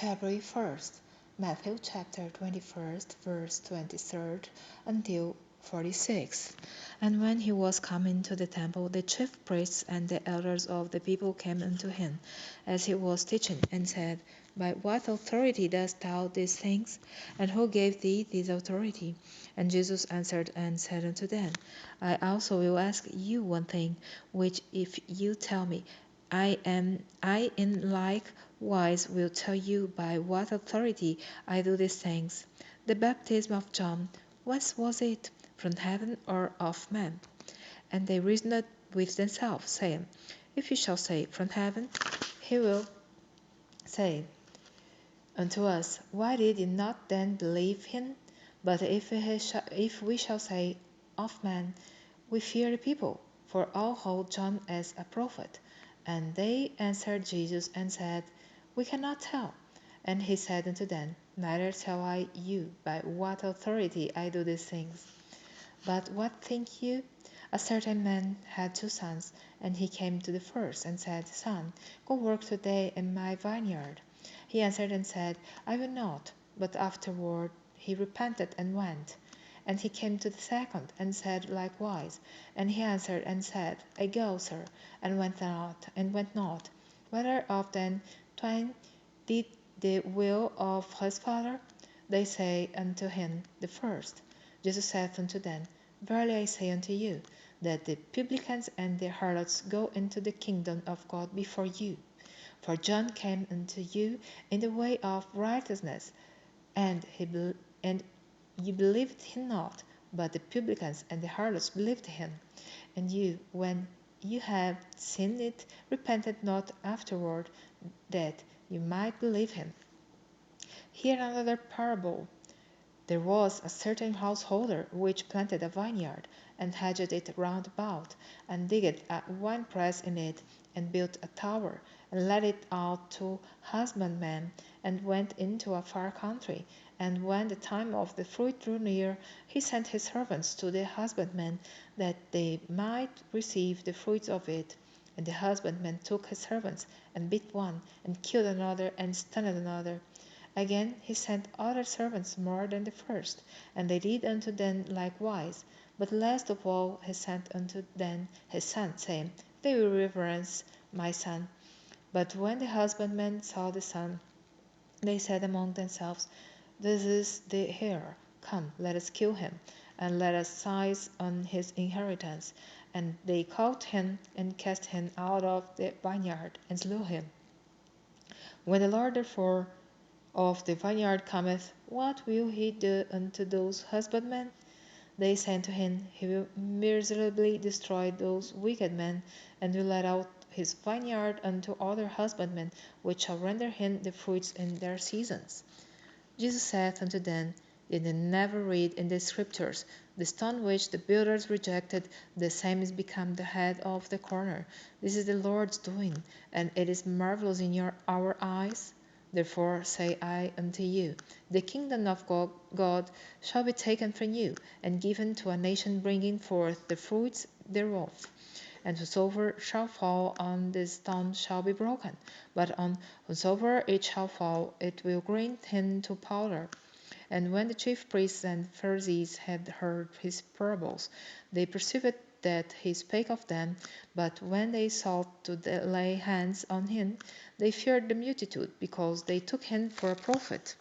February 1st, Matthew chapter 21st, verse 23rd until 46. And when he was come into the temple, the chief priests and the elders of the people came unto him, as he was teaching, and said, By what authority dost thou these things? And who gave thee this authority? And Jesus answered and said unto them, I also will ask you one thing, which if you tell me, I in like wise will tell you by what authority I do these things. The baptism of John, whence was it? From heaven or of man? And they reasoned with themselves, saying, If he shall say, From heaven, he will say unto us, Why did ye not then believe him? But if we shall say, Of man, we fear the people, for all hold John as a prophet. And they answered Jesus and said, We cannot tell. And he said unto them, Neither tell I you by what authority I do these things. But what think you? A certain man had 2 sons, and he came to the first, and said, Son, go work today in my vineyard. He answered and said, I will not. But afterward he repented and went. And he came to the second, and said likewise. And he answered and said, I go, sir, and went not. Whether of them twain did the will of his father? They say unto him, the first. Jesus saith unto them, Verily I say unto you, that the publicans and the harlots go into the kingdom of God before you. For John came unto you in the way of righteousness, and you believed him not, but the publicans and the harlots believed him. And you, when you have seen it, repented not afterward, that you might believe him. Here another parable. There was a certain householder which planted a vineyard, and hedged it round about, and digged a winepress in it, and built a tower, and let it out to husbandmen, and went into a far country. And when the time of the fruit drew near, he sent his servants to the husbandmen, that they might receive the fruits of it. And the husbandman took his servants, and beat one, and killed another, and stoned another. Again he sent other servants more than the first, and they did unto them likewise. But last of all he sent unto them his son, saying, They will reverence my son. But when the husbandmen saw the son, they said among themselves, This is the heir. Come, let us kill him, and let us seize on his inheritance. And they caught him, and cast him out of the vineyard, and slew him. When the Lord therefore of the vineyard cometh, what will he do unto those husbandmen? They say unto him, He will miserably destroy those wicked men, and will let out his vineyard unto other husbandmen, which shall render him the fruits in their seasons. Jesus saith unto them, Did ye never read in the Scriptures, The stone which the builders rejected, the same is become the head of the corner. This is the Lord's doing, and it is marvelous in our eyes. Therefore say I unto you, the kingdom of God shall be taken from you, and given to a nation bringing forth the fruits thereof. And whosoever shall fall on this stone shall be broken, but on whosoever it shall fall, it will grind him to powder. And when the chief priests and Pharisees had heard his parables, they perceived that he spake of them, but when they sought to lay hands on him, they feared the multitude, because they took him for a prophet.